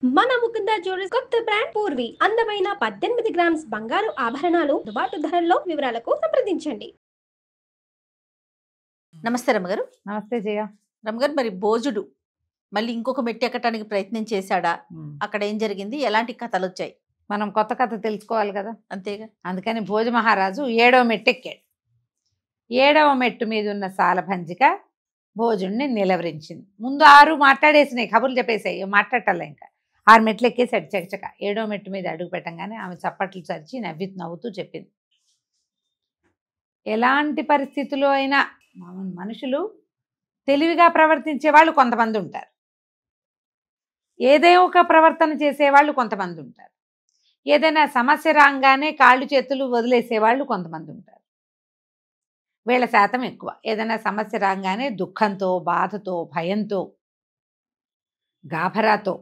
మన ముకుంద జ్యువెలర్స్ కొత్త బ్రాండ్ పూర్వి అందమైన 18 గ్రామ్స్ బంగారు ఆభరణాలు అందుబాటు ధరల్లో వివరాలకు సంప్రదించండి. నమస్తే రమ్మగారు. నమస్తే జయ. రమ్మగారు, మరి భోజుడు మళ్ళీ ఇంకొక మెట్టు ఎక్కటానికి ప్రయత్నం చేశాడా? అక్కడ ఏం జరిగింది? ఎలాంటి కథలు వచ్చాయి? మనం కొత్త కథ తెలుసుకోవాలి కదా, అంతేగా. అందుకని భోజ మహారాజు 7వ మెట్టు ఎక్కాడు. 7వ మెట్టు మీద ఉన్న సాలభంజిక భోజుడిని నిలవరించింది. ముందు 6 మాట్లాడేసినాయి, కబుర్లు చెప్పేసాయి, మాట్లాడాలి. ఇంకా 6 మెట్లు ఎక్కేసాడు చకచక. 7వ మెట్టు మీద అడుగు పెట్టంగానే ఆమె చప్పట్లు చరిచి నవ్వుతూ చెప్పింది, ఎలాంటి పరిస్థితుల్లో అయినా మనుషులు తెలివిగా ప్రవర్తించే వాళ్ళు కొంతమంది ఉంటారు, ఏదో ఒక ప్రవర్తన చేసేవాళ్ళు కొంతమంది ఉంటారు, ఏదైనా సమస్య రాగానే కాళ్ళు చేతులు వదిలేసేవాళ్ళు కొంతమంది ఉంటారు. వీళ్ళ శాతం ఎక్కువ. ఏదైనా సమస్య రాగానే దుఃఖంతో, బాధతో, భయంతో, గాభరాతో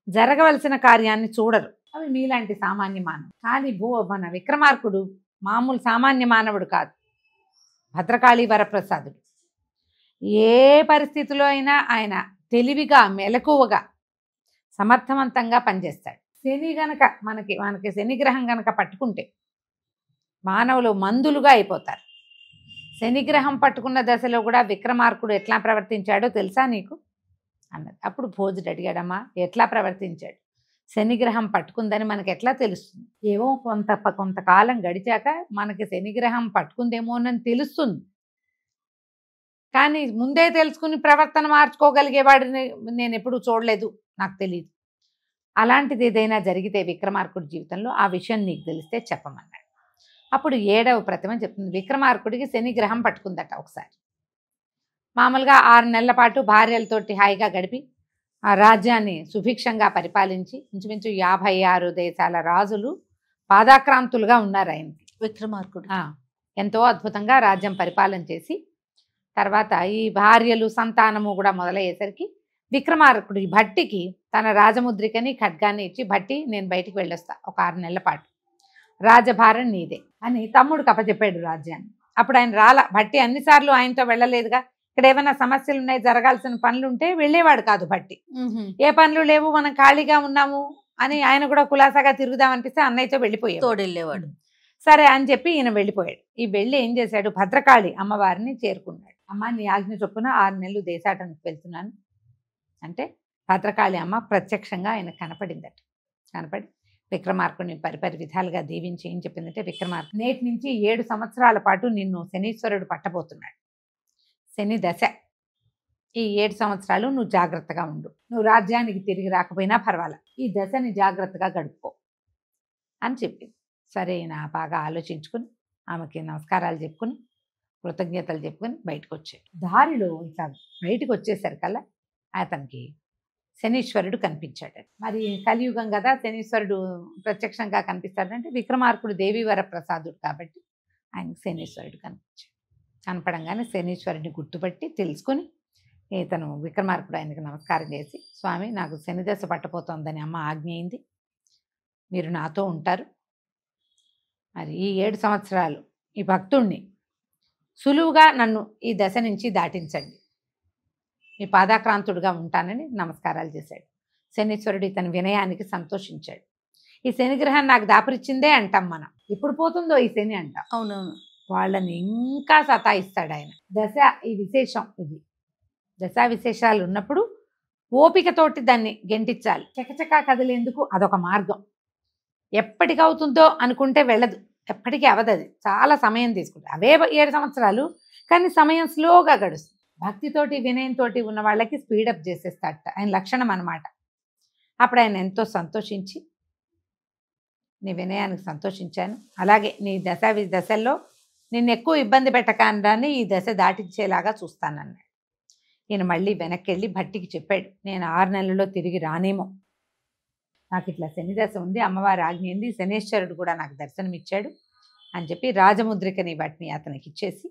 జరగవలసిన కార్యాన్ని చూడరు. అవి మీలాంటి సామాన్య మానవుడు. కానీ మన విక్రమార్కుడు మామూలు సామాన్య మానవుడు కాదు, భద్రకాళి వరప్రసాదుడు. ఏ పరిస్థితిలో అయినా ఆయన తెలివిగా, మెలకువగా, సమర్థవంతంగా పనిచేస్తాడు. శని గనక మనకి శనిగ్రహం గనక పట్టుకుంటే మానవులు మందులుగా అయిపోతారు. శనిగ్రహం పట్టుకున్న దశలో కూడా విక్రమార్కుడు ఎట్లా ప్రవర్తించాడో తెలుసా నీకు అన్నది. అప్పుడు భోజుడు అడిగాడమ్మా, ఎట్లా ప్రవర్తించాడు? శనిగ్రహం పట్టుకుందని మనకి ఎట్లా తెలుస్తుంది? ఏవో కొంతకాలం గడిచాక మనకి శనిగ్రహం పట్టుకుందేమోనని తెలుస్తుంది, కానీ ముందే తెలుసుకుని ప్రవర్తన మార్చుకోగలిగేవాడిని నేను ఎప్పుడూ చూడలేదు, నాకు తెలియదు. అలాంటిది ఏదైనా జరిగితే విక్రమార్కుడి జీవితంలో ఆ విషయం నీకు తెలిస్తే చెప్పమన్నాడు. అప్పుడు 7వ ప్రతిమ చెప్తుంది, విక్రమార్కుడికి శనిగ్రహం పట్టుకుందట ఒకసారి. మామూలుగా 6 నెలల పాటు భార్యలతోటి హాయిగా గడిపి ఆ రాజ్యాన్ని సుభిక్షంగా పరిపాలించి ఇంచుమించు 56 దేశాల రాజులు పాదాక్రాంతులుగా ఉన్నారు ఆయనకి. విక్రమార్కుడు ఎంతో అద్భుతంగా రాజ్యం పరిపాలన చేసి తర్వాత ఈ భార్యలు సంతానము కూడా మొదలయ్యేసరికి విక్రమార్కుడు ఈ భట్టికి తన రాజముద్రికని ఖడ్గాన్ని ఇచ్చి, భట్టి నేను బయటికి వెళ్ళొస్తా ఒక 6 నెలల పాటు, రాజభారం నీదే అని తమ్ముడికి అప్పచెప్పాడు రాజ్యాన్ని. అప్పుడు ఆయన భట్టి అన్నిసార్లు ఆయనతో వెళ్ళలేదుగా. ఇక్కడ ఏమైనా సమస్యలు ఉన్నాయి, జరగాల్సిన పనులు ఉంటే వెళ్ళేవాడు కాదు భట్టి. ఏ పనులు లేవు, మనం ఖాళీగా ఉన్నాము అని ఆయన కూడా కులాసాగా తిరుగుదామనిపిస్తే అన్నయ్యతో వెళ్ళిపోయాడు, తోడెళ్ళేవాడు. సరే అని చెప్పి ఈయన వెళ్ళిపోయాడు. ఈ వెళ్ళి ఏం చేశాడు, భద్రకాళి అమ్మవారిని చేరుకున్నాడు. అమ్మ నీ ఆజ్ఞ చొప్పున 6 నెలలు దేశాటనకు వెళ్తున్నాను అంటే భద్రకాళి అమ్మ ప్రత్యక్షంగా ఆయన కనపడిందట. కనపడి విక్రమార్కుడిని పరిపరి విధాలుగా దీవించి ఏం చెప్పిందంటే, విక్రమార్కుడు నేటి నుంచి 7 సంవత్సరాల పాటు నిన్ను శనీశ్వరుడు పట్టబోతున్నాడు. శని దశ. ఈ 7 సంవత్సరాలు నువ్వు జాగ్రత్తగా ఉండు, నువ్వు రాజ్యానికి తిరిగి రాకపోయినా పర్వాలా, ఈ దశని జాగ్రత్తగా గడుపుకో అని చెప్పింది. సరే నా బాగా ఆలోచించుకుని ఆమెకి నమస్కారాలు చెప్పుకుని కృతజ్ఞతలు చెప్పుకొని బయటకు వచ్చాడు. దారిలో ఇట్లా బయటకు వచ్చేసరికల్లా అతనికి శనీశ్వరుడు కనిపించాడు. మరి కలియుగం కదా, శనీశ్వరుడు ప్రత్యక్షంగా కనిపిస్తాడంటే విక్రమార్కుడు దేవీవర ప్రసాదుడు కాబట్టి ఆయనకు శనీశ్వరుడు కనిపించాడు. కనపడంగానే శనీశ్వరుడిని గుర్తుపట్టి తెలుసుకొని ఇతను విక్రమార్కుడు ఆయనకు నమస్కారం చేసి, స్వామి నాకు శనిదశ పట్టపోతోందని అమ్మ ఆజ్ఞ అయింది, మీరు నాతో ఉంటారు, మరి ఈ 7 సంవత్సరాలు ఈ భక్తుణ్ణి సులువుగా నన్ను ఈ దశ నుంచి దాటించండి, మీ పాదాక్రాంతుడుగా ఉంటానని నమస్కారాలు చేశాడు. శనీశ్వరుడు ఇతని వినయానికి సంతోషించాడు. ఈ శనిగ్రహం నాకు దాపరిచ్చిందే అంటాం మనం, ఎప్పుడు పోతుందో ఈ శని అంటాం. అవునవును. వాళ్ళని ఇంకా సతాయిస్తాడు ఆయన. దశ ఈ విశేషం, ఇది దశా విశేషాలు ఉన్నప్పుడు ఓపికతోటి దాన్ని గెంటించాలి. చకచకా కదిలేందుకు అదొక మార్గం. ఎప్పటికవుతుందో అనుకుంటే వెళ్ళదు, ఎప్పటికీ అవదు, అది చాలా సమయం తీసుకుంటుంది. అవే 7 సంవత్సరాలు, కానీ సమయం స్లోగా గడుస్తుంది. భక్తితోటి వినయంతో ఉన్న వాళ్ళకి స్పీడప్ చేసేస్తాడట, ఆయన లక్షణం అన్నమాట. అప్పుడు ఆయన ఎంతో సంతోషించి, నీ వినయానికి సంతోషించాను, అలాగే నీ దశల్లో నిన్ను ఎక్కువ ఇబ్బంది పెట్టకుండానే ఈ దశ దాటించేలాగా చూస్తానన్నాడు. ఈయన మళ్ళీ వెనక్కి వెళ్ళి భట్టికి చెప్పాడు, నేను 6 నెలల్లో తిరిగి రానేమో, నాకు ఇట్లా శని దశ ఉంది, అమ్మవారి ఆజ్ఞ ఉంది, శనేశ్వరుడు కూడా నాకు దర్శనం ఇచ్చాడు అని చెప్పి రాజముద్రికని వాటిని అతనికి ఇచ్చేసి,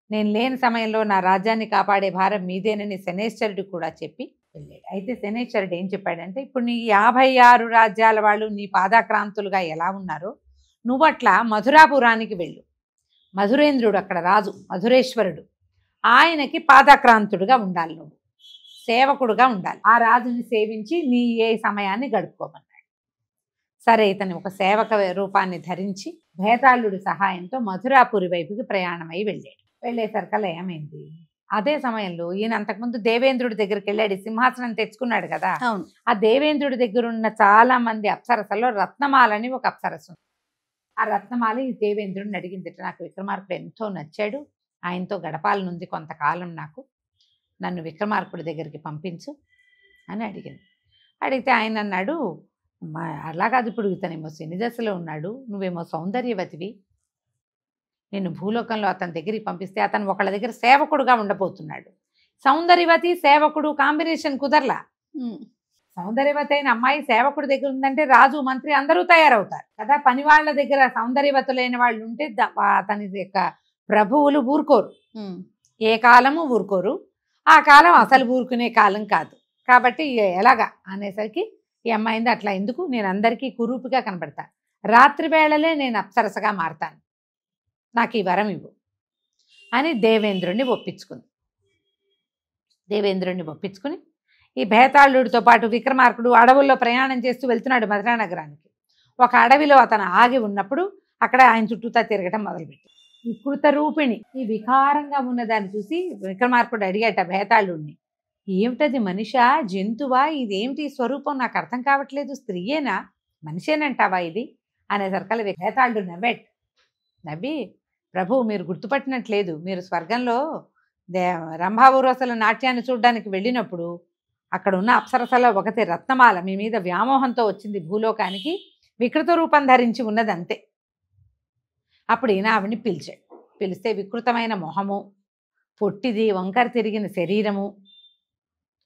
నేను లేని సమయంలో నా రాజ్యాన్ని కాపాడే భారం మీదేనని శనేశ్వరుడు కూడా చెప్పి వెళ్ళాడు. అయితే శనేశ్వరుడు ఏం చెప్పాడంటే, ఇప్పుడు నీ 56 రాజ్యాల వాళ్ళు నీ పాదాక్రాంతులుగా ఎలా ఉన్నారో నువ్వు అట్లా మధురాపురానికి వెళ్ళు, మధురేంద్రుడు అక్కడ రాజు, మధురేశ్వరుడు, ఆయనకి పాదాక్రాంతుడుగా ఉండాలి నువ్వు. సేవకుడుగా ఉండాలి, ఆ రాజుని సేవించి నీ ఏ సమయాన్ని గడుపుకోమన్నాడు. సరే, ఇతను ఒక సేవక రూపాన్ని ధరించి భేతాళుడి సహాయంతో మధురాపురి వైపుకి ప్రయాణమై వెళ్ళాడు. వెళ్ళేసరికల్లా ఏమైంది, అదే సమయంలో ఈయన అంతకుముందు దేవేంద్రుడి దగ్గరికి వెళ్ళాడు, సింహాసనం తెచ్చుకున్నాడు కదా. అవును. ఆ దేవేంద్రుడి దగ్గర ఉన్న చాలా మంది అప్సరసలో రత్నమాలని ఒక అప్సరస ఉంది. ఆ రత్నమాల ఈ దేవేంద్రుడిని అడిగింది, నాకు విక్రమార్కుడు ఎంతో నచ్చాడు, ఆయనతో గడపాలనుంది కొంతకాలం, నన్ను విక్రమార్కుడి దగ్గరికి పంపించు అని అడిగింది. అడిగితే ఆయన అన్నాడు, అలా కాదు, ఇప్పుడు ఇతనేమో శని దశలో ఉన్నాడు, నువ్వేమో సౌందర్యవతివి, నేను భూలోకంలో అతని దగ్గరికి పంపిస్తే అతను ఒకళ్ళ దగ్గర సేవకుడుగా ఉండబోతున్నాడు. సౌందర్యవతి సేవకుడు కాంబినేషన్ కుదరలా. సౌందర్యవతి అయిన అమ్మాయి సేవకుడి దగ్గర ఉందంటే రాజు మంత్రి అందరూ తయారవుతారు కదా. పని వాళ్ళ దగ్గర సౌందర్యవతులైన వాళ్ళు ఉంటే అతని యొక్క ప్రభువులు ఊరుకోరు, ఏ కాలము ఊరుకోరు. ఆ కాలం అసలు ఊరుకునే కాలం కాదు కాబట్టి ఎలాగా అనేసరికి ఈ అమ్మాయింది, అట్లా ఎందుకు, నేను అందరికీ కురూపిగా కనబడతా, రాత్రి వేళలే నేను అప్సరసగా మారతాను, నాకు ఈ వరం ఇవ్వు అని దేవేంద్రుడిని ఒప్పించుకుంది. దేవేంద్రుడిని ఒప్పించుకుని ఈ భేతాళుడితో పాటు విక్రమార్కుడు అడవుల్లో ప్రయాణం చేస్తూ వెళ్తున్నాడు మధురా నగరానికి. ఒక అడవిలో అతను ఆగి ఉన్నప్పుడు అక్కడ ఆయన చుట్టూతా తిరగటం మొదలుపెట్టి వికృత రూపిణి, ఈ వికారంగా ఉన్నదాన్ని చూసి విక్రమార్కుడు అడిగాట భేతాళుడిని, ఏమిటది, మనిషా జంతువా, ఇదేమిటి స్వరూపం, నాకు అర్థం కావట్లేదు, స్త్రీయేనా మనిషేనంటావా ఇది అనేసరికల్లా భేతాళుడు నవ్వి, ప్రభు మీరు గుర్తుపట్టినట్లేదు, మీరు స్వర్గంలో రంభా ఊర్వశుల నాట్యాన్ని చూడడానికి వెళ్ళినప్పుడు అక్కడ ఉన్న అప్సరసలో ఒకటి రత్నమాల మీ మీద వ్యామోహంతో వచ్చింది భూలోకానికి, వికృత రూపం ధరించి ఉన్నది అంతే. అప్పుడు ఈయన ఆవిడ్ని పిలిచాడు. పిలిస్తే వికృతమైన మొహము, పొట్టిది, వంకర తిరిగిన శరీరము,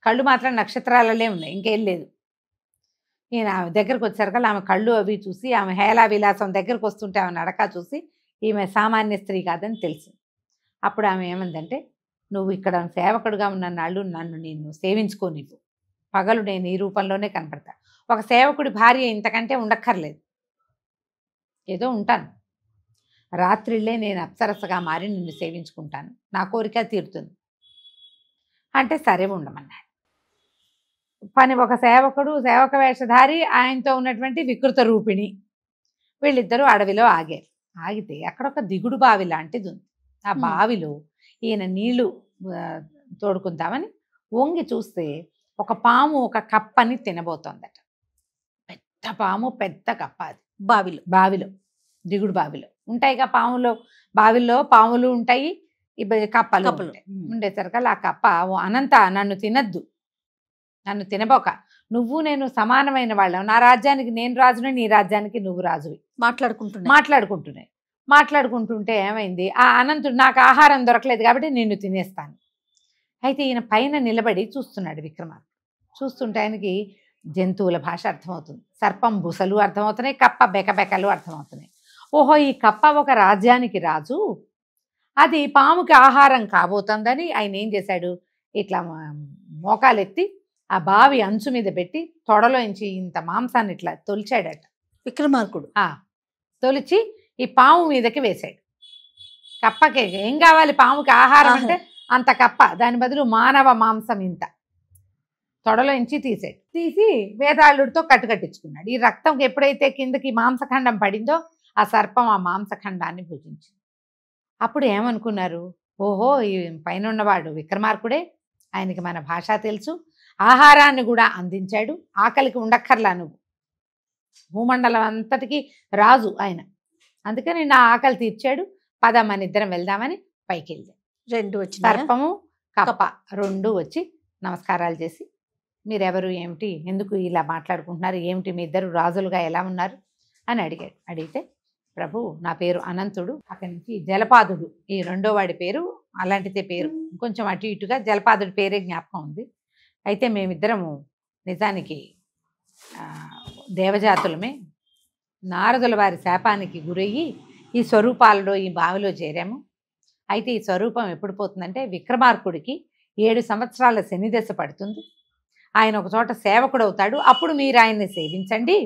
కళ్ళు మాత్రం నక్షత్రాలలే ఉన్నాయి, ఇంకేం లేదు. ఈయన దగ్గరకు వచ్చేసరికల్లా ఆమె కళ్ళు అవి చూసి, ఆమె హేళా విలాసం దగ్గరకు వస్తుంటే ఆమె నడక చూసి ఈమె సామాన్య స్త్రీ కాదని తెలిసింది. అప్పుడు ఆమె ఏమందంటే, నువ్వు ఇక్కడ సేవకుడుగా ఉన్న నాళ్ళు నన్ను సేవించుకోనివ్వు, పగలు నేను ఈ రూపంలోనే కనపడతా, ఒక సేవకుడి భార్య ఇంతకంటే ఉండక్కర్లేదు, ఏదో ఉంటాను, రాత్రిళ్ళే నేను అప్సరసగా మారి నిన్ను సేవించుకుంటాను, నా కోరిక తీరుతుంది అంటే సరే ఉండమన్నాడు. ఒక సేవకుడు, సేవక వేషధారి, ఆయనతో ఉన్నటువంటి వికృత రూపిణి, వీళ్ళిద్దరూ అడవిలో ఆగారు. ఆగితే అక్కడ ఒక దిగుడు బావి లాంటిది ఉంది. ఆ బావిలో ఈయన నీళ్లు తోడుకుందామని వంగి చూస్తే ఒక పాము ఒక కప్పని తినబోతోందట. పెద్ద పాము, పెద్ద కప్ప. అది బావిలో దిగుడు బావిలో ఉంటాయిగా పాములో, బావిలో పాములు ఉంటాయి, కప్పలు ఉంటాయి. ఉండేసరికల్లా ఆ కప్ప, అనంత నన్ను తినద్దు, నన్ను తినబోక, నువ్వు నేను సమానమైన వాళ్ళం, నా రాజ్యానికి నేను రాజుని, నీ రాజ్యానికి నువ్వు రాజువి మాట్లాడుకుంటుంటే ఏమైంది, ఆ అనంతుడు నాకు ఆహారం దొరకలేదు కాబట్టి నిన్ను తినేస్తాను. అయితే ఈయన పైన నిలబడి చూస్తున్నాడు విక్రమార్కుడు. చూస్తుంటే ఆయనకి జంతువుల భాష అర్థమవుతుంది, సర్పం బుసలు అర్థమవుతున్నాయి, కప్ప బెకబెకలు అర్థమవుతున్నాయి. ఓహో, ఈ కప్ప ఒక రాజ్యానికి రాజు, అది పాముకి ఆహారం కాబోతుందని ఆయన ఏం చేశాడు, ఇట్లా మోకాలెత్తి ఆ బావి అంచు మీద పెట్టి తొడలోంచి ఇంత మాంసాన్ని ఇట్లా తొలిచాడట విక్రమార్కుడు. తొలిచి ఈ పాము మీదకి వేశాడు. కప్పకి ఏం కావాలి, పాముకి ఆహారం అంటే అంత కప్ప, దాని బదులు మానవ మాంసం ఇంత తొడలోంచి తీసాడు. తీసి వేదాళుడితో కట్టుకట్టించుకున్నాడు. ఈ రక్తం ఎప్పుడైతే కిందకి మాంసఖండం పడిందో ఆ సర్పం ఆ మాంసఖండాన్ని భుజించింది. అప్పుడు ఏమనుకున్నారు, ఓహో ఈ పైన ఉన్నవాడు విక్రమార్కుడే, ఆయనకి మన భాష తెలుసు, ఆహారాన్ని కూడా అందించాడు, ఆకలికి ఉండక్కర్లా, నువ్వు భూమండలం అంతటికి రాజు ఆయన, అందుకని నా ఆకలి తీర్చాడు, పద మన ఇద్దరం వెళ్దామని పైకి వెళ్ళాం. రెండు వచ్చి సర్పము కప్ప రెండు వచ్చి నమస్కారాలు చేసి, మీరెవరు, ఏమిటి, ఎందుకు ఇలా మాట్లాడుకుంటున్నారు, ఏమిటి, మీ ఇద్దరు రాజులుగా ఎలా ఉన్నారు అని అడిగాడు. అడిగితే, ప్రభు నా పేరు అనంతుడు, అక్కడి నుంచి జలపాదుడు, ఈ రెండో వాడి పేరు అలాంటిదే పేరు, కొంచెం అటు ఇటుగా జలపాదుడి పేరే జ్ఞాపకం ఉంది. అయితే మేమిద్దరము నిజానికి దేవజాతులమే, నారదుల వారి శాపానికి గురయ్యి ఈ స్వరూపాలలో ఈ బావిలో చేరాము. అయితే ఈ స్వరూపం ఎప్పుడు పోతుందంటే, విక్రమార్కుడికి 7 సంవత్సరాల శనిదశ పడుతుంది, ఆయన ఒక చోట సేవకుడు అవుతాడు, అప్పుడు మీరు ఆయన్ని సేవించండి,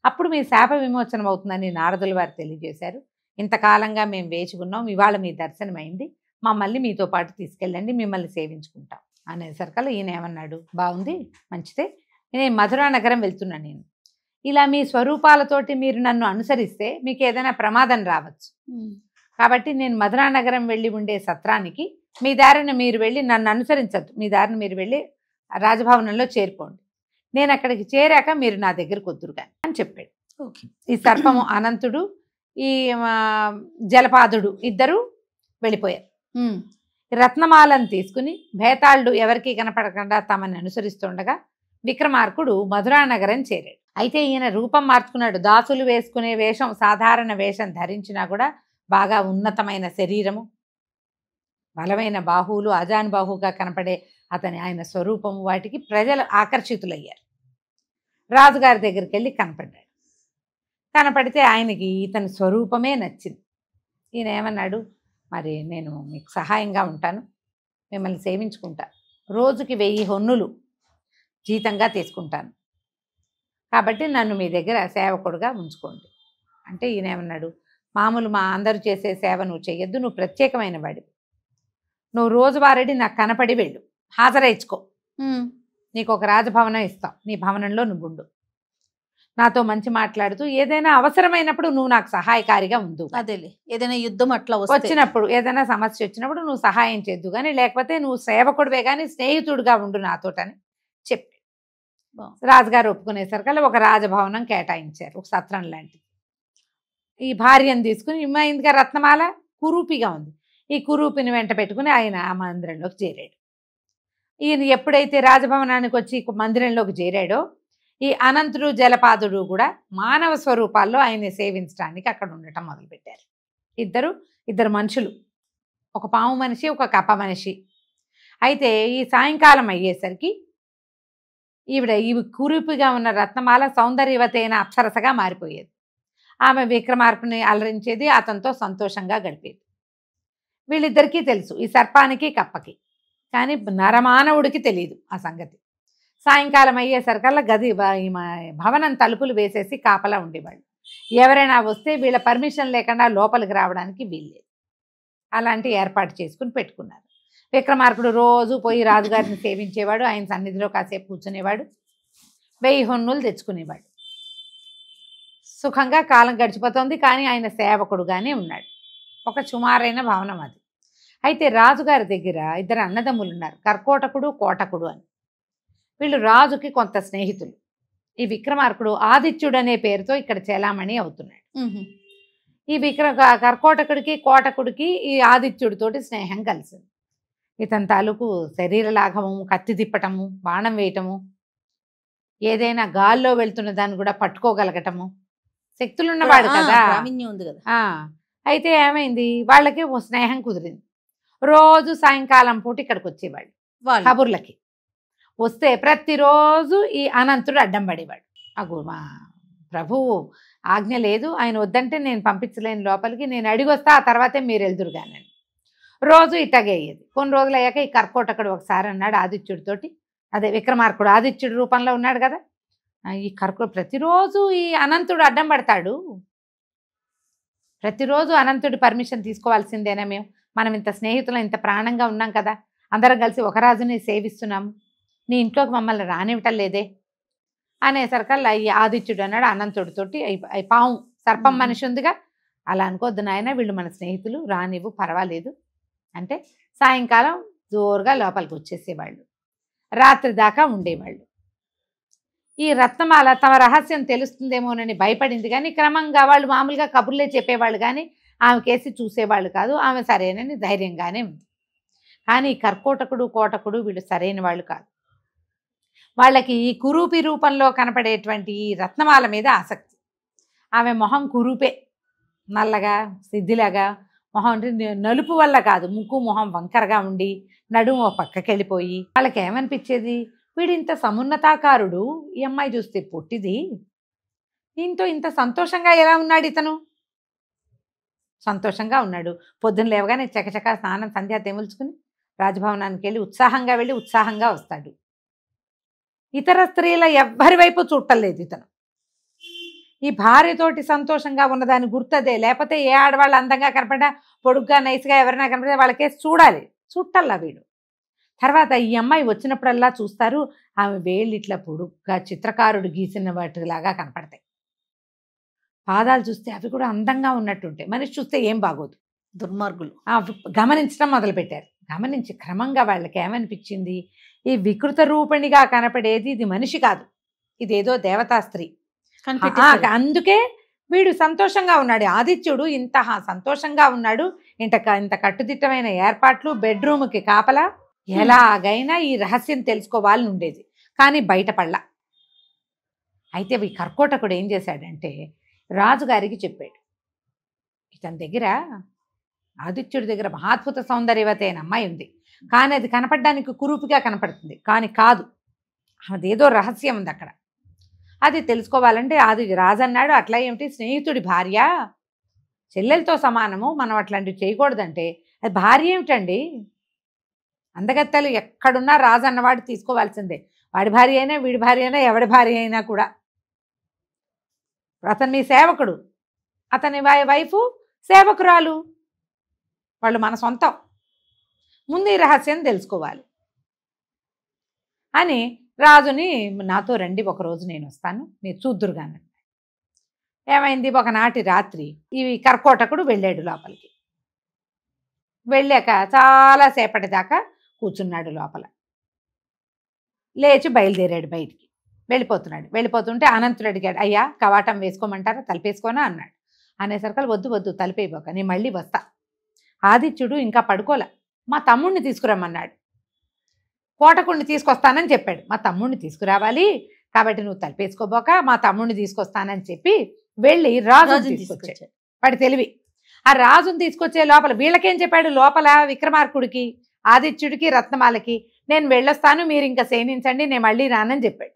అప్పుడు మీ శాప విమోచనం అవుతుందని నారదుల వారు తెలియజేశారు. ఇంతకాలంగా మేము వేచి ఉన్నాం, ఇవాళ మీ దర్శనమైంది, మమ్మల్ని మీతో పాటు తీసుకెళ్ళండి, మిమ్మల్ని సేవించుకుంటాం అనేసరికల్లా ఈయన ఏమన్నాడు, బాగుంది, మంచిదే, నేను మధురా నగరం వెళ్తున్నాను. నేను ఇలా మీ స్వరూపాలతోటి మీరు నన్ను అనుసరిస్తే మీకు ఏదైనా ప్రమాదం రావచ్చు. కాబట్టి నేను మధురా నగరం వెళ్ళి ఉండే సత్రానికి మీ దారిని మీరు వెళ్ళి నన్ను అనుసరించద్దు, మీ దారిని మీరు వెళ్ళి రాజభవనంలో చేరుకోండి. నేను అక్కడికి చేరాక మీరు నా దగ్గరకు వద్దురు కానీ అని చెప్పాడు. ఈ సర్పము అనంతుడు, ఈ జలపాదుడు ఇద్దరు వెళ్ళిపోయారు. రత్నమాలను తీసుకుని భేతాళుడు ఎవరికీ కనపడకుండా తమని అనుసరిస్తుండగా విక్రమార్కుడు మధురా నగరం చేరాడు. అయితే ఈయన రూపం మార్చుకున్నాడు. దాసులు వేసుకునే వేషం, సాధారణ వేషం ధరించినా కూడా బాగా ఉన్నతమైన శరీరము, బలమైన బాహువులు, అజానుబాహువుగా కనపడే ఆయన స్వరూపము, వాటికి ప్రజలు ఆకర్షితులయ్యారు. రాజుగారి దగ్గరికి వెళ్ళి కనపడ్డాడు. కనపడితే ఆయనకి ఇతని స్వరూపమే నచ్చింది. ఈయన ఏమన్నాడు, మరి నేను మీకు సహాయంగా ఉంటాను, మిమ్మల్ని సేవించుకుంటా, రోజుకి 1000 హొన్నులు జీతంగా తీసుకుంటాను, కాబట్టి నన్ను మీ దగ్గర సేవకుడుగా ఉంచుకోండి అంటే ఈయన ఏమన్నాడు, మామూలు మా అందరూ చేసే సేవ నువ్వు చెయ్యొద్దు, నువ్వు ప్రత్యేకమైన వాడివి, నువ్వు రోజువారీ నాకు కనపడి వెళ్ళు, హాజరైంచుకో, నీకు ఒక రాజభవనం ఇస్తాం, నీ భవనంలో నువ్వు ఉండు, నాతో మంచి మాట్లాడుతూ ఏదైనా అవసరమైనప్పుడు నువ్వు నాకు సహాయకారిగా ఉండు. అదేలే, ఏదైనా యుద్ధం అట్లా వచ్చినప్పుడు, ఏదైనా సమస్య వచ్చినప్పుడు నువ్వు సహాయం చేద్దు కానీ, లేకపోతే నువ్వు సేవకుడివే కానీ స్నేహితుడిగా ఉండు నాతోటని చెప్పి రాజుగారు ఒప్పుకునేసరికల్లా ఒక రాజభవనం కేటాయించారు, ఒక సత్రం లాంటిది. ఈ భార్యను తీసుకుని ఇందుగా రత్నమాల కురూపిగా ఉంది, ఈ కురూపిని వెంట పెట్టుకుని ఆయన ఆ మందిరంలోకి చేరాడు. ఈయన ఎప్పుడైతే రాజభవనానికి వచ్చి మందిరంలోకి చేరాడో ఈ అనంతుడు జలపాదుడు కూడా మానవ స్వరూపాల్లో ఆయన్ని సేవించడానికి అక్కడ ఉండటం మొదలుపెట్టారు. ఇద్దరు మనుషులు, ఒక పాము మనిషి, ఒక కప్ప మనిషి. అయితే ఈ సాయంకాలం అయ్యేసరికి ఈ కురూపిగా ఉన్న రత్నమాల సౌందర్యవతైన అప్సరసగా మారిపోయేది. ఆమె విక్రమార్కుని అలరించేది, అతనితో సంతోషంగా గడిపేది. వీళ్ళిద్దరికీ తెలుసు, ఈ సర్పానికి కప్పకి, కానీ నరమానవుడికి తెలియదు ఆ సంగతి. సాయంకాలం అయ్యేసరికల్లా భవనం తలుపులు వేసేసి కాపలా ఉండేవాళ్ళు. ఎవరైనా వస్తే వీళ్ళ పర్మిషన్ లేకుండా లోపలికి రావడానికి వీల్లేదు. అలాంటి ఏర్పాటు చేసుకుని పెట్టుకున్నారు. విక్రమార్కుడు రోజు పోయి రాజుగారిని సేవించేవాడు, ఆయన సన్నిధిలో కాసేపు కూర్చునేవాడు, 1000 హొన్నులు తెచ్చుకునేవాడు. సుఖంగా కాలం గడిచిపోతుంది. కానీ ఆయన సేవకుడుగానే ఉన్నాడు. ఒక సుమారైన భవనం అది. అయితే రాజుగారి దగ్గర 2 అన్నదమ్ములు ఉన్నారు, కర్కోటకుడు, కోటకుడు అని. వీళ్ళు రాజుకి కొంత స్నేహితులు. ఈ విక్రమార్కుడు ఆదిత్యుడు అనే పేరుతో ఇక్కడ చెలామణి అవుతున్నాడు. ఈ కర్కోటకుడికి, కోటకుడికి ఈ ఆదిత్యుడితోటి స్నేహం కలిసింది. ఇతని తాలూకు శరీర లాఘవము, కత్తి తిప్పటము, బాణం వేయటము, ఏదైనా గాల్లో వెళ్తున్న దాన్ని కూడా పట్టుకోగలగటము, శక్తులున్నవాడు కదా, ఉంది కదా. అయితే ఏమైంది, వాళ్ళకి ఓ స్నేహం కుదిరింది. రోజు సాయంకాలం పూట ఇక్కడికి వచ్చేవాళ్ళు కబుర్లకి. వస్తే ప్రతిరోజు ఈ అనంతుడు అడ్డం పడేవాడు. మా ప్రభువు ఆజ్ఞ లేదు, ఆయన వద్దంటే నేను పంపించలేని లోపలికి, నేను అడిగొస్తా, ఆ తర్వాతే మీరు వెళ్దురు కానీ రోజు ఇట్టగే అయ్యేది. కొన్ని రోజులు అయ్యాక ఈ కర్కోటకుడు ఒకసారి అన్నాడు ఆదిత్యుడితోటి, అదే విక్రమార్కుడు ఆదిత్యుడి రూపంలో ఉన్నాడు కదా, ఈ ప్రతిరోజు ఈ అనంతుడు అడ్డం పడతాడు, ప్రతిరోజు అనంతుడి పర్మిషన్ తీసుకోవాల్సిందేనా, మనం ఇంత స్నేహితులం, ఇంత ప్రాణంగా ఉన్నాం కదా, అందరం కలిసి ఒక రాజుని సేవిస్తున్నాము, నీ ఇంట్లోకి మమ్మల్ని రానివ్వటం లేదే అనేసరికల్లా ఈ ఆదిత్యుడు అన్నాడు అనంతుడితోటి, పాము సర్పం మనిషి ఉందిగా, అలా అనుకోద్దు నాయన, వీళ్ళు మన స్నేహితులు, రానివ్వు, పర్వాలేదు అంటే సాయంకాలం జోరుగా లోపలికి వచ్చేసేవాళ్ళు, రాత్రి దాకా ఉండేవాళ్ళు. ఈ రత్నమాల తమ రహస్యం తెలుస్తుందేమోనని భయపడింది, కానీ క్రమంగా వాళ్ళు మామూలుగా కబుర్లే చెప్పేవాళ్ళు కానీ ఆమె కేసి చూసేవాళ్ళు కాదు. ఆమె సరైనని ధైర్యంగానే ఉంది. కానీ కర్కోటకుడు, కోటకుడు వీళ్ళు సరైన వాళ్ళు కాదు. వాళ్ళకి ఈ కురూపి రూపంలో కనపడేటువంటి ఈ రత్నమాల మీద ఆసక్తి. ఆమె మొహం కురూపే, నల్లగా సిద్ధిలాగా, మొహం నలుపు వల్ల కాదు, ముక్కు మొహం వంకరగా ఉండి నడుము ఓ పక్కకి వెళ్ళిపోయి, వాళ్ళకి ఏమనిపించేది, వీడింత సమున్నతాకారుడు, ఈ అమ్మాయి చూస్తే పొట్టిది, దీంతో ఇంత సంతోషంగా ఎలా ఉన్నాడు ఇతను, సంతోషంగా ఉన్నాడు. పొద్దున్న లేవగానే చకచకా స్నానం సంధ్యా తెముల్చుకుని రాజభవనానికి వెళ్ళి ఉత్సాహంగా వస్తాడు. ఇతర స్త్రీల ఎవ్వరి వైపు చూడలేదు ఇతను. ఈ భార్యతోటి సంతోషంగా ఉన్నదాన్ని గుర్తదే, లేకపోతే ఏ ఆడవాళ్ళు అందంగా కనపడ్డా, పొడుగ్గా నైస్గా ఎవరైనా కనపడితే వాళ్ళకేసి చూడాలి, చూడటల్లా వీడు తర్వాత ఈ అమ్మాయి వచ్చినప్పుడల్లా చూస్తారు, ఆమె వేళ్ళు ఇట్లా పొడుగ్గా చిత్రకారుడు గీసిన వాటిలాగా కనపడతాయి. పాదాలు చూస్తే అవి కూడా అందంగా ఉన్నట్టుంటాయి. మనిషి చూస్తే ఏం బాగోదు. దుర్మార్గులు. గమనించడం మొదలుపెట్టారు. గమనించి క్రమంగా వాళ్ళకి ఏమనిపించింది, ఈ వికృత రూపిణిగా కనపడేది ఇది మనిషి కాదు, ఇదేదో దేవతా స్త్రీ. అందుకే వీడు సంతోషంగా ఉన్నాడు. ఆదిత్యుడు ఇంత సంతోషంగా ఉన్నాడు, ఇంత కట్టుదిట్టమైన ఏర్పాట్లు, బెడ్రూమ్కి కాపలా, ఎలాగైనా ఈ రహస్యం తెలుసుకోవాలని ఉండేది. కానీ బయటపడలా. అయితే ఈ కర్కోటకుడు ఏం చేశాడంటే రాజుగారికి చెప్పాడు, ఇతని దగ్గర ఆదిత్యుడి దగ్గర మహాద్భుత సౌందర్యవతి అయిన అమ్మాయి ఉంది, కానీ అది కనపడడానికి కురూపిగా కనపడుతుంది, కానీ కాదు, అదేదో రహస్యం ఉంది అక్కడ. అది తెలుసుకోవాలంటే రాజు అన్నాడు, అట్లా ఏమిటి, స్నేహితుడి భార్య చెల్లెలతో సమానము, మనం అట్లాంటివి చేయకూడదంటే, అది భార్య ఏమిటండి, అందగత్తెలు ఎక్కడున్నా రాజు అన్నవాడు తీసుకోవాల్సిందే, వాడి భార్య అయినా వీడి భార్య అయినా ఎవడి భార్య అయినా కూడా. అతను మీ సేవకుడు, అతని వైఫ్ సేవకురాలు, వాళ్ళు మన సొంతం, ముందు ఈ రహస్యం తెలుసుకోవాలి అని రాజుని, నాతో రండి ఒకరోజు నేను వస్తాను, మీరు చూద్దురుగానండి. ఏమైంది, ఒకనాటి రాత్రి ఈ కర్కోటకుడు వెళ్ళాడు లోపలికి. వెళ్ళాక చాలాసేపటి దాకా కూర్చున్నాడు లోపల. లేచి బయలుదేరాడు బయటికి, వెళ్ళిపోతుంటే అనంతుడు అడిగాడు, అయ్యా కవాటం వేసుకోమంటారా, తలిపేసుకోనా అన్నాడు. అనేసరికి వద్దు తలిపేయబోక, నేను మళ్ళీ వస్తా. ఆదిత్యుడు ఇంకా పడుకోలే, మా తమ్ముడిని తీసుకురమ్మన్నాడు. కోటకుడిని తీసుకొస్తానని చెప్పాడు. మా తమ్ముడిని తీసుకురావాలి కాబట్టి నువ్వు తలిపేసుకోబోక, మా తమ్ముడిని తీసుకొస్తానని చెప్పి వెళ్ళి రాజుని తీసుకొచ్చాడు. వాడి తెలివి. ఆ రాజుని తీసుకొచ్చే లోపల వీళ్ళకేం చెప్పాడు, లోపల విక్రమార్కుడికి, ఆదిత్యుడికి, రత్నమాలకి, నేను వెళ్ళొస్తాను, మీరు ఇంకా సేనించండి, నేను మళ్ళీ రానని చెప్పాడు.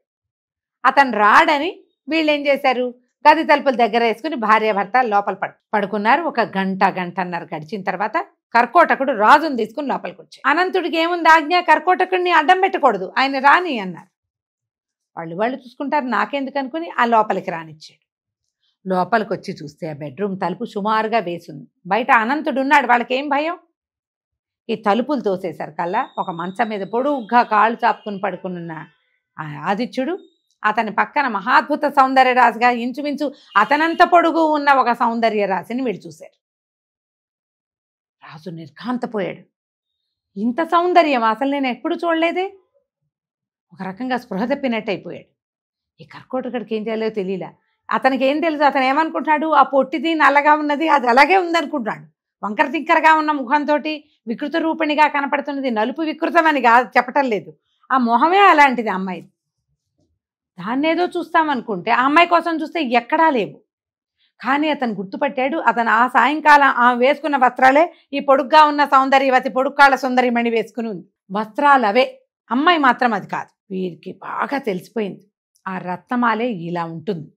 అతను రాడని వీళ్ళు ఏం చేశారు, గది తలుపుల దగ్గర వేసుకుని భార్యాభర్త లోపల పడుకున్నారు. ఒక గంటన్నర గడిచిన తర్వాత కర్కోటకుడు రాజుని తీసుకుని లోపలికి వచ్చాడు. అనంతుడికి ఏముంది ఆజ్ఞ, కర్కోటకుడిని అడ్డం పెట్టకూడదు, ఆయన రాని అన్నారు. వాళ్ళు చూసుకుంటారు, నాకెందుకు అనుకుని ఆ లోపలికి రానిచ్చాడు. లోపలికి వచ్చి చూస్తే ఆ బెడ్రూమ్ తలుపు సుమారుగా వేసింది. బయట అనంతుడు ఉన్నాడు, వాళ్ళకేం భయం. ఈ తలుపులు తోసేశారు కల్లా ఒక మంచం మీద పొడుగ్గా కాళ్ళు చాపుకుని పడుకున్న ఆదిత్యుడు, అతని పక్కన మహాద్భుత సౌందర్య రాశిగా ఇంచుమించు అతనంత పొడుగు ఉన్న ఒక సౌందర్య రాశిని వీళ్ళు చూశారు. రాజు నిర్ఘాంతపోయాడు. ఇంత సౌందర్యం అసలు నేను ఎప్పుడు చూడలేదే. ఒక రకంగా స్పృహ తప్పినట్టు అయిపోయాడు. ఈ కర్కోటకుడికి ఏం చేయాలో తెలియలే. అతనికి ఏం తెలుసు, అతను ఏమనుకుంటున్నాడు, ఆ పొట్టిది నల్లగా ఉన్నది అది అలాగే ఉందనుకుంటున్నాడు. వంకర తిక్కరగా ఉన్న ముఖంతో వికృత రూపిణిగా కనపడుతున్నది నలుపు వికృతమని చెప్పటం లేదు, ఆ మొహమే అలాంటిది అమ్మాయి. దాన్నేదో చూస్తామనుకుంటే ఆ అమ్మాయి కోసం చూస్తే ఎక్కడా లేవు. కానీ అతను గుర్తుపట్టాడు, అతను ఆ సాయంకాలం ఆమె వేసుకున్న వస్త్రాలే ఈ పొడుగ్గా ఉన్న సౌందర్యవతి పొడుక్కాళ్ళ సుందరిమణి వేసుకుని ఉంది. వస్త్రాలు అవే, అమ్మాయి మాత్రం అది కాదు. వీరికి బాగా తెలిసిపోయింది, ఆ రత్నమాలే ఇలా ఉంటుంది,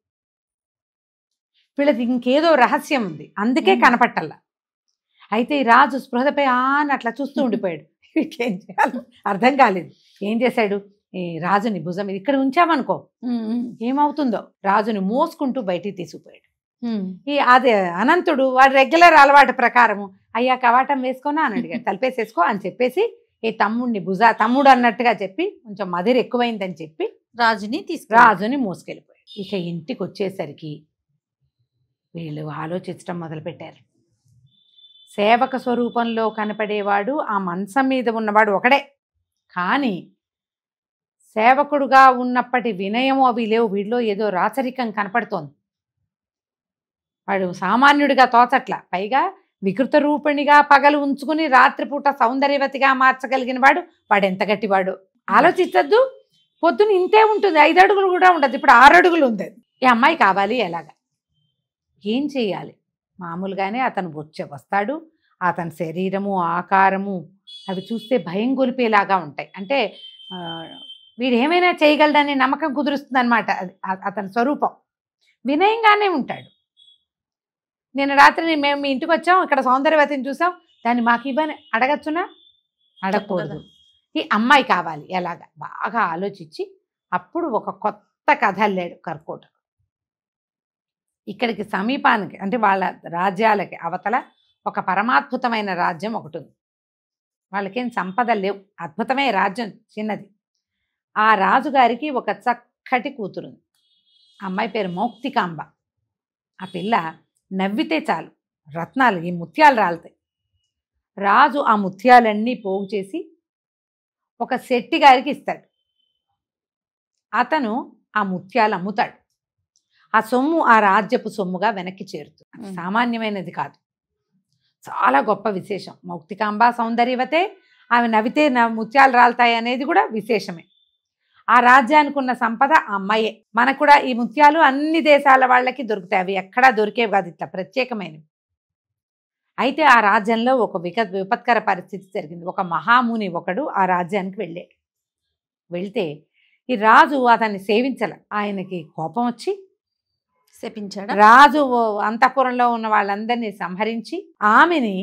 వీళ్ళది ఇంకేదో రహస్యం ఉంది, అందుకే కనపట్టల్లా. అయితే ఈ రాజు స్పృహపై అని అట్లా చూస్తూ ఉండిపోయాడు. ఏం చేయాలి అర్థం కాలేదు. ఏం చేశాడు, ఈ రాజుని భుజం ఇక్కడ ఉంచామనుకో ఏమవుతుందో, రాజుని మోసుకుంటూ బయటికి తీసుకుపోయాడు. అదే అనంతుడు వాడు రెగ్యులర్ అలవాటు ప్రకారము, అయ్యా కవాటం వేసుకోనా అని అడిగాడు. తలిపేసేసుకో అని చెప్పేసి ఈ తమ్ముడిని తమ్ముడు అన్నట్టుగా చెప్పి, కొంచెం మదిరి ఎక్కువైందని చెప్పి రాజుని మోసుకెళ్ళిపోయాడు. ఇక ఇంటికి వచ్చేసరికి వీళ్ళు ఆలోచించడం మొదలుపెట్టారు. సేవక స్వరూపంలో కనపడేవాడు ఆ మంచం మీద ఉన్నవాడు ఒకడే, కానీ సేవకుడుగా ఉన్నప్పటి వినయము అవి లేవు, వీడిలో ఏదో రాచరికం కనపడుతోంది. వాడు సామాన్యుడిగా తోచట్ల, పైగా వికృత రూపిణిగా పగలు ఉంచుకుని రాత్రిపూట సౌందర్యవతిగా మార్చగలిగిన వాడు ఎంత గట్టివాడు. ఆలోచించద్దు, పొద్దున ఇంతే ఉంటుంది, 5 అడుగులు కూడా ఉండదు, ఇప్పుడు 6 అడుగులు ఉంది. ఈ అమ్మాయి కావాలి, ఎలాగా ఏం చేయాలి. మామూలుగానే అతను వస్తాడు, అతని శరీరము ఆకారము అవి చూస్తే భయం గొలిపేలాగా ఉంటాయి. అంటే వీడు ఏమైనా చేయగలడని నమ్మకం కుదురుస్తుంది అనమాట. అతని స్వరూపం వినయంగానే ఉంటాడు. నిన్న రాత్రి మేము మీ ఇంటికి వచ్చాం, ఇక్కడ సౌందర్యవతిని చూసాం, దాన్ని మాకు ఇవ్వని అడగచ్చునా, అడగకూడదు. ఈ అమ్మాయి కావాలి, ఎలాగా బాగా ఆలోచించి అప్పుడు ఒక కొత్త కథ అల్లాడు కర్కోటకుడు. ఇక్కడికి సమీపానికి అంటే వాళ్ళ రాజ్యాలకి అవతల ఒక పరమాద్భుతమైన రాజ్యం ఒకటి ఉంది. వాళ్ళకేం సంపద లేవు, అద్భుతమే రాజ్యం, చిన్నది. ఆ రాజుగారికి ఒక చక్కటి కూతురుంది. అమ్మాయి పేరు మౌక్తికాంబ. ఆ పిల్ల నవ్వితే చాలు రత్నాలు, ఈ ముత్యాలు రాలుతాయి. రాజు ఆ ముత్యాలన్నీ పోగు చేసి ఒక శెట్టి గారికి ఇస్తాడు. అతను ఆ ముత్యాలు అమ్ముతాడు. ఆ సొమ్ము ఆ రాజ్యపు సొమ్ముగా వెనక్కి చేరుతుంది. సామాన్యమైనది కాదు, చాలా గొప్ప విశేషం. మౌక్తికాంబ సౌందర్యవతే, ఆమె నవ్వితే ముత్యాలు రాలుతాయి అనేది కూడా విశేషమే. ఆ రాజ్యానికి ఉన్న సంపద ఆ అమ్మాయే. మనకు కూడా ఈ ముత్యాలు అన్ని దేశాల వాళ్ళకి దొరుకుతాయి, అవి ఎక్కడా దొరికేవి కాదు, ఇట్లా ప్రత్యేకమైనవి. అయితే ఆ రాజ్యంలో ఒక విపత్కర పరిస్థితి జరిగింది. ఒక మహాముని ఒకడు ఆ రాజ్యానికి వెళ్ళాడు. వెళ్తే ఈ రాజు అతన్ని సేవించల. ఆయనకి కోపం వచ్చి శపించాడు. రాజు అంతఃపురంలో ఉన్న వాళ్ళందరినీ సంహరించి ఆమెని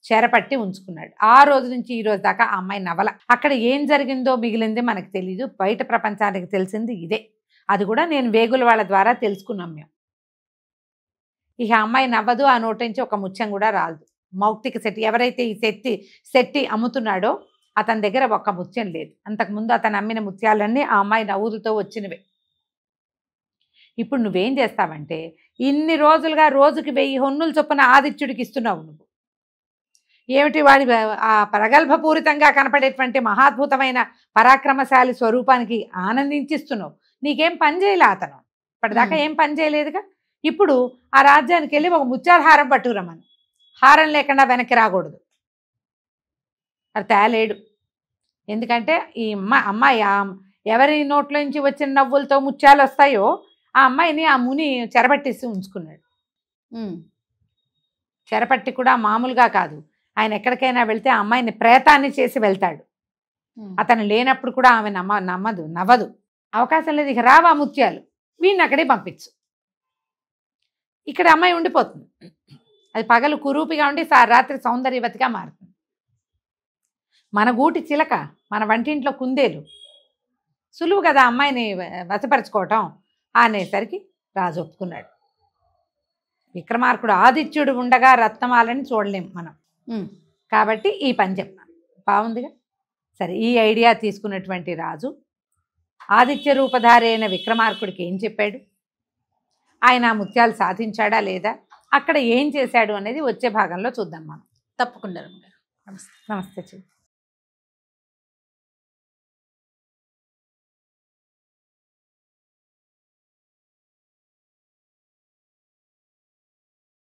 చెరపట్టి ఉంచుకున్నాడు. ఆ రోజు నుంచి ఈ రోజు దాకా ఆ అమ్మాయి నవల. అక్కడ ఏం జరిగిందో మిగిలింది మనకు తెలీదు, బయట ప్రపంచానికి తెలిసింది ఇదే. అది కూడా నేను వేగుల వాళ్ళ ద్వారా తెలుసుకున్నాం మేము. ఇక అమ్మాయి నవ్వదు, ఆ నోటి నుంచి ఒక ముత్యం కూడా రాదు. మౌక్తిక శెట్టి ఎవరైతే ఈ శెట్టి అమ్ముతున్నాడో అతని దగ్గర ఒక్క ముత్యం లేదు. అంతకుముందు అతను అమ్మిన ముత్యాలన్నీ ఆ అమ్మాయి నవ్వులతో వచ్చినవే. ఇప్పుడు నువ్వేం చేస్తావంటే, ఇన్ని రోజులుగా రోజుకి 1000 హొన్నులు చొప్పున ఆదిత్యుడికి ఇస్తున్నావు. నువ్వు ఏమిటి వాడి ఆ ప్రగల్భపూరితంగా కనపడేటువంటి మహాద్భుతమైన పరాక్రమశాలి స్వరూపానికి ఆనందించిస్తున్నావు. నీకేం పని చేయలే అతను, ఇప్పటిదాకా ఏం పని చేయలేదుగా. ఇప్పుడు ఆ రాజ్యానికి వెళ్ళి ఒక ముత్యాల హారం పట్టుకురమ్మని. హారం లేకుండా వెనక్కి రాకూడదు. అది తేలేడు. ఎందుకంటే ఈ అమ్మాయి ఎవరి నోట్లో నుంచి వచ్చిన నవ్వులతో ముత్యాలు వస్తాయో ఆ అమ్మాయిని ఆ ముని చెరపట్టేసి ఉంచుకున్నాడు. చెరపట్టి కూడా మామూలుగా కాదు, ఆయన ఎక్కడికైనా వెళ్తే ఆ అమ్మాయిని ప్రేతాన్ని చేసి వెళ్తాడు. అతను లేనప్పుడు కూడా ఆమె నవ్వదు. అవకాశం లేదు. ఇక రావా ముత్యాలు, వీడిని అక్కడే పంపించు. ఇక్కడ అమ్మాయి ఉండిపోతుంది. అది పగలు కురూపిగా ఉండి రాత్రి సౌందర్యవతిగా మారుతుంది. మన గూటి చిలక, మన వంటింట్లో కుందేలు, సులువు కదా అమ్మాయిని వశపరచుకోవటం అనేసరికి రాజు ఒప్పుకున్నాడు. విక్రమార్కుడు ఆదిత్యుడు ఉండగా రత్నమాలని చూడలేం మనం, కాబట్టి ఈ పని చెప్పాను. బాగుందిగా. సరే, ఈ ఐడియా తీసుకున్నటువంటి రాజు ఆదిత్య రూపధారి అయిన విక్రమార్కుడికి ఏం చెప్పాడు, ఆయన ఆ ముత్యాలు సాధించాడా లేదా, అక్కడ ఏం చేశాడు అనేది వచ్చే భాగంలో చూద్దాం మనం. తప్పకుండా. నమస్తే.